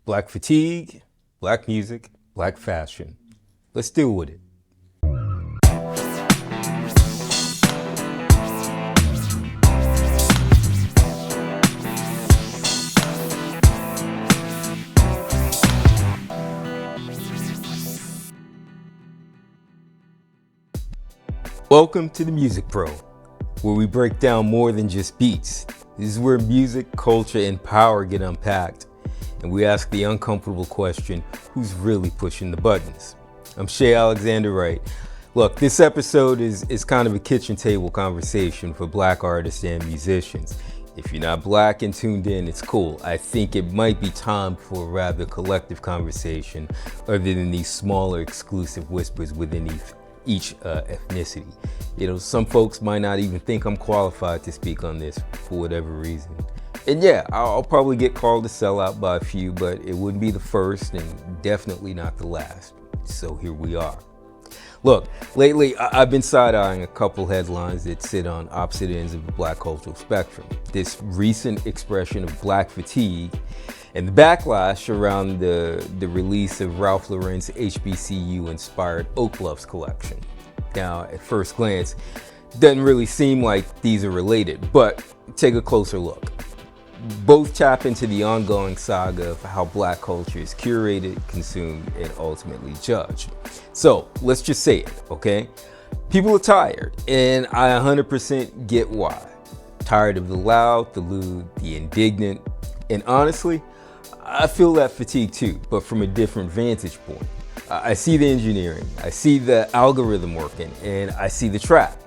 Black fatigue, black music, black fashion. Let's deal with it. Welcome to the Music Pro, where we break down more than just beats. This is where music, culture, and power get unpacked, and we ask the uncomfortable question, who's really pushing the buttons? I'm Shea Alexander Wright. Look, this episode is kind of a kitchen table conversation for black artists and musicians. If you're not black and tuned in, it's cool. I think it might be time for a rather collective conversation other than these smaller exclusive whispers within each ethnicity. You know, some folks might not even think I'm qualified to speak on this for whatever reason. And yeah, I'll probably get called a sellout by a few, but it wouldn't be the first and definitely not the last. So here we are. Look, lately I've been side-eyeing a couple headlines that sit on opposite ends of the black cultural spectrum. This recent expression of black fatigue and the backlash around the release of Ralph Lauren's HBCU-inspired Oak Bluffs collection. Now, at first glance, it doesn't really seem like these are related, but take a closer look. Both tap into the ongoing saga of how black culture is curated, consumed, and ultimately judged. So, let's just say it, okay? People are tired, and I 100% get why. Tired of the loud, the lewd, the indignant, and honestly, I feel that fatigue too, but from a different vantage point. I see the engineering, I see the algorithm working, and I see the trap.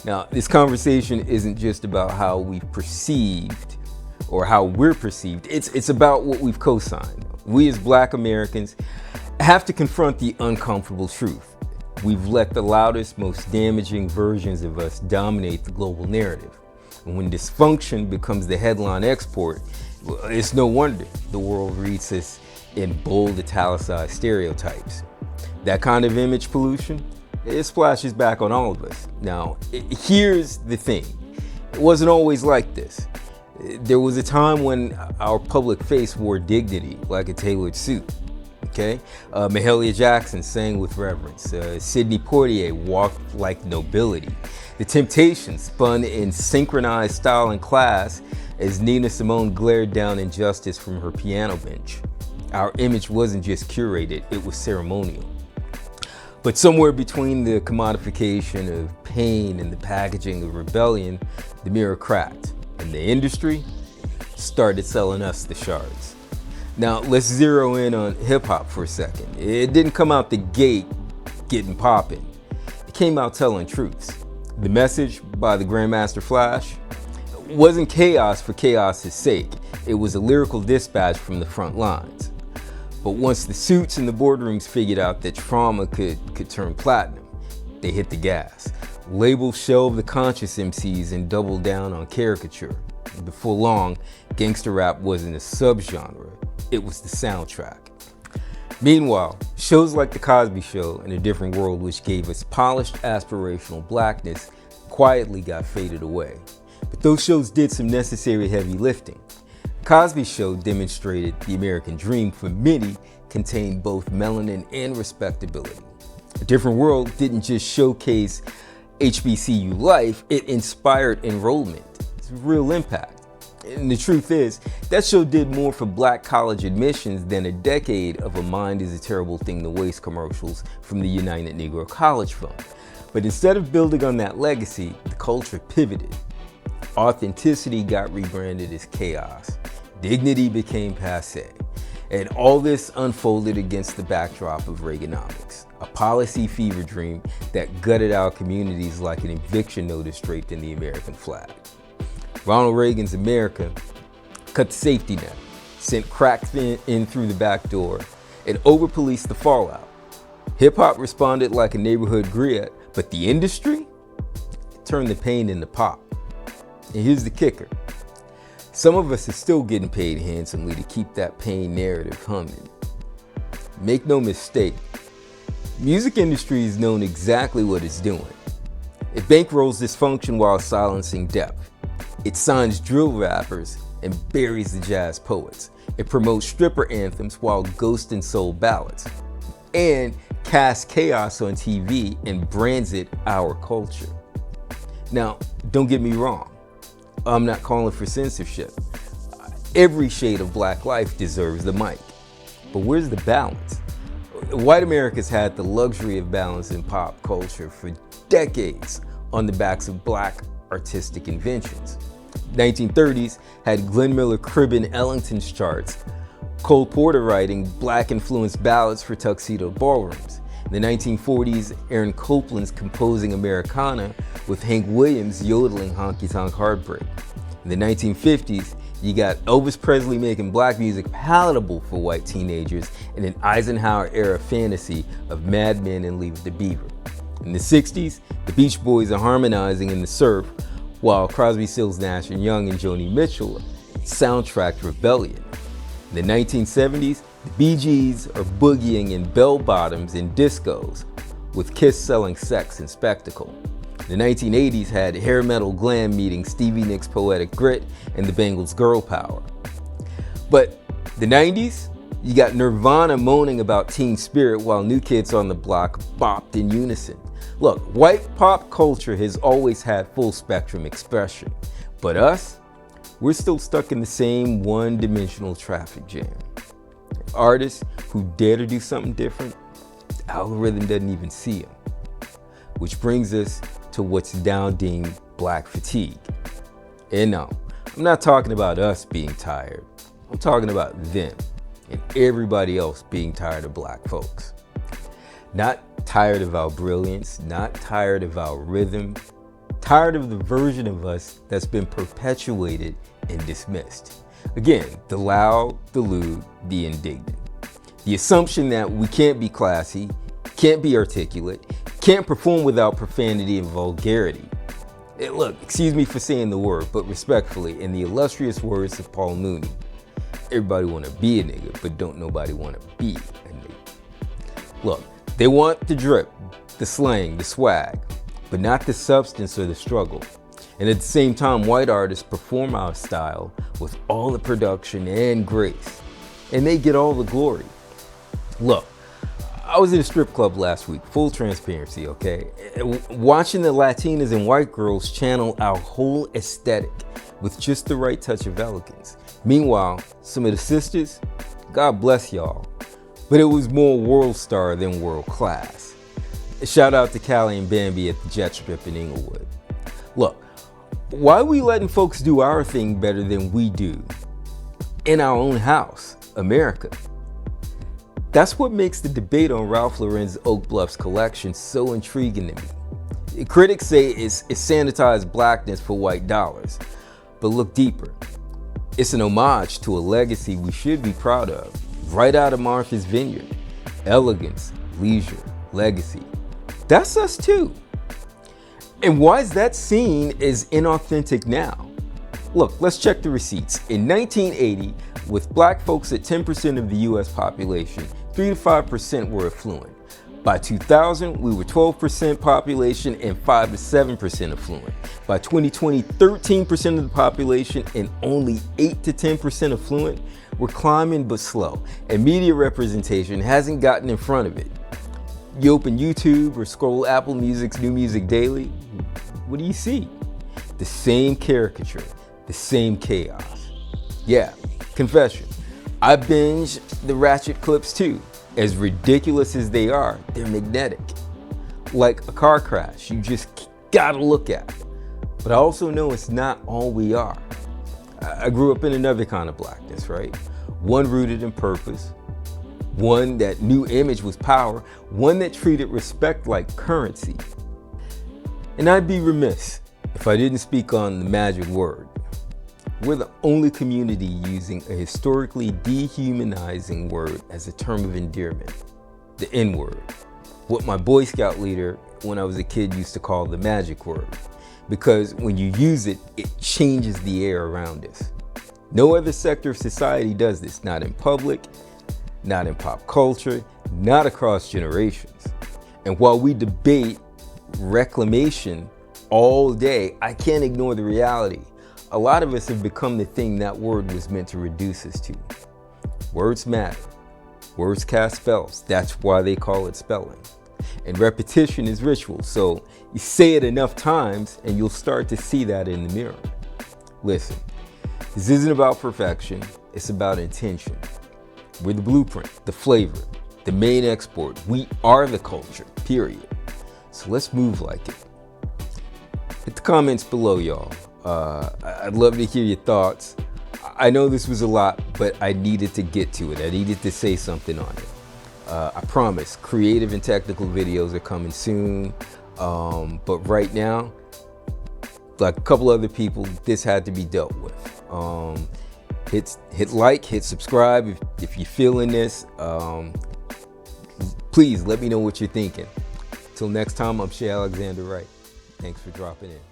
Now, this conversation isn't just about how we've perceived or how we're perceived. It's about what we've co-signed. We as black Americans have to confront the uncomfortable truth. We've let the loudest, most damaging versions of us dominate the global narrative. And when dysfunction becomes the headline export, it's no wonder the world reads us in bold, italicized stereotypes. That kind of image pollution, it splashes back on all of us. Now, here's the thing. It wasn't always like this. There was a time when our public face wore dignity like a tailored suit. Okay? Mahalia Jackson sang with reverence. Sidney Poitier walked like nobility. The Temptations spun in synchronized style and class as Nina Simone glared down injustice from her piano bench. Our image wasn't just curated, it was ceremonial. But somewhere between the commodification of pain and the packaging of rebellion, the mirror cracked, and the industry started selling us the shards. Now, let's zero in on hip-hop for a second. It didn't come out the gate getting poppin'. It came out telling truths. The message by the Grandmaster Flash wasn't chaos for chaos's sake. It was a lyrical dispatch from the front lines. But once the suits and the boardrooms figured out that trauma could turn platinum, they hit the gas. Labels shelved the conscious MCs and doubled down on caricature. Before long, gangster rap wasn't a subgenre, it was the soundtrack. Meanwhile, shows like The Cosby Show and A Different World, which gave us polished aspirational blackness, quietly got faded away. But those shows did some necessary heavy lifting. The Cosby Show demonstrated the American dream for many contained both melanin and respectability. A Different World didn't just showcase HBCU life, it inspired enrollment. It's a real impact. And the truth is, that show did more for black college admissions than a decade of a mind is a terrible thing to waste commercials from the United Negro College Fund. But instead of building on that legacy, the culture pivoted. Authenticity got rebranded as chaos. Dignity became passé. And all this unfolded against the backdrop of Reaganomics, a policy fever dream that gutted our communities like an eviction notice draped in the American flag. Ronald Reagan's America cut the safety net, sent cracks in through the back door, and over-policed the fallout. Hip-hop responded like a neighborhood griot, but the industry turned the pain into pop. And here's the kicker. Some of us are still getting paid handsomely to keep that pain narrative humming. Make no mistake, music industry has known exactly what it's doing. It bankrolls dysfunction while silencing depth. It signs drill rappers and buries the jazz poets. It promotes stripper anthems while ghosting soul ballads, and casts chaos on TV and brands it our culture. Now, don't get me wrong, I'm not calling for censorship. Every shade of black life deserves the mic. But where's the balance? White America's had the luxury of balance in pop culture for decades on the backs of black artistic inventions. 1930s had Glenn Miller cribbing Ellington's charts, Cole Porter writing black-influenced ballads for tuxedo ballrooms. In the 1940s, Aaron Copland's composing Americana with Hank Williams yodeling Honky Tonk Heartbreak. In the 1950s, you got Elvis Presley making black music palatable for white teenagers in an Eisenhower-era fantasy of Mad Men and Leave It to Beaver. In the 60s, the Beach Boys are harmonizing in the surf, while Crosby, Stills, Nash & Young and Joni Mitchell soundtracked Rebellion. In the 1970s, the Bee Gees are boogieing in bell-bottoms and discos, with Kiss selling sex and spectacle. The 1980s had hair metal glam meeting Stevie Nicks' Poetic Grit and the Bangles' Girl Power. But the 90s, you got Nirvana moaning about teen spirit while New Kids on the Block bopped in unison. Look, white pop culture has always had full spectrum expression, but us, we're still stuck in the same one-dimensional traffic jam. Artists who dare to do something different, the algorithm doesn't even see them. Which brings us to what's now deemed black fatigue. And no, I'm not talking about us being tired. I'm talking about them and everybody else being tired of black folks. Not tired of our brilliance, not tired of our rhythm, tired of the version of us that's been perpetuated and dismissed. Again, the loud, the lewd, the indignant. The assumption that we can't be classy, can't be articulate, can't perform without profanity and vulgarity. Look, excuse me for saying the word, but respectfully, in the illustrious words of Paul Mooney, everybody want to be a nigga, but don't nobody want to be a nigga. Look, they want the drip, the slang, the swag, but not the substance or the struggle. And at the same time, white artists perform our style with all the production and grace, and they get all the glory. Look, I was in a strip club last week, full transparency, okay? Watching the Latinas and white girls channel our whole aesthetic with just the right touch of elegance. Meanwhile, some of the sisters, God bless y'all, but it was more world star than world class. Shout out to Callie and Bambi at the Jet Strip in Inglewood. Look, why are we letting folks do our thing better than we do in our own house, America? That's what makes the debate on Ralph Lauren's Oak Bluffs collection so intriguing to me. Critics say it's sanitized blackness for white dollars, but look deeper. It's an homage to a legacy we should be proud of, right out of Martha's Vineyard. Elegance, leisure, legacy. That's us too. And why is that seen as inauthentic now? Look, let's check the receipts. In 1980, with black folks at 10% of the US population, 3 to 5% were affluent. By 2000, we were 12% population and 5 to 7% affluent. By 2020, 13% of the population and only 8 to 10% affluent. We're climbing but slow, and media representation hasn't gotten in front of it. You open YouTube or scroll Apple Music's New Music Daily, what do you see? The same caricature, the same chaos. Yeah, confession, I binge the ratchet clips too. As ridiculous as they are, they're magnetic. Like a car crash, you just gotta look at. But I also know it's not all we are. I grew up in another kind of blackness, right? One rooted in purpose, one that knew image was power, one that treated respect like currency. And I'd be remiss if I didn't speak on the magic word. We're the only community using a historically dehumanizing word as a term of endearment, the N-word. What my Boy Scout leader when I was a kid used to call the magic word. Because when you use it, it changes the air around us. No other sector of society does this, not in public, not in pop culture, not across generations. And while we debate reclamation all day, I can't ignore the reality. A lot of us have become the thing that word was meant to reduce us to. Words matter. Words cast spells. That's why they call it spelling. And repetition is ritual. So you say it enough times and you'll start to see that in the mirror. Listen, this isn't about perfection. It's about intention. We're the blueprint, the flavor, the main export. We are the culture, period. So let's move like it. Hit the comments below, y'all. I'd love to hear your thoughts. I know this was a lot, but I needed to get to it. I needed to say something on it. I promise, creative and technical videos are coming soon. But right now, like a couple other people, this had to be dealt with. Hit like, hit subscribe if you're feeling this. Please let me know what you're thinking. Till next time, I'm Shay Alexander Wright. Thanks for dropping in.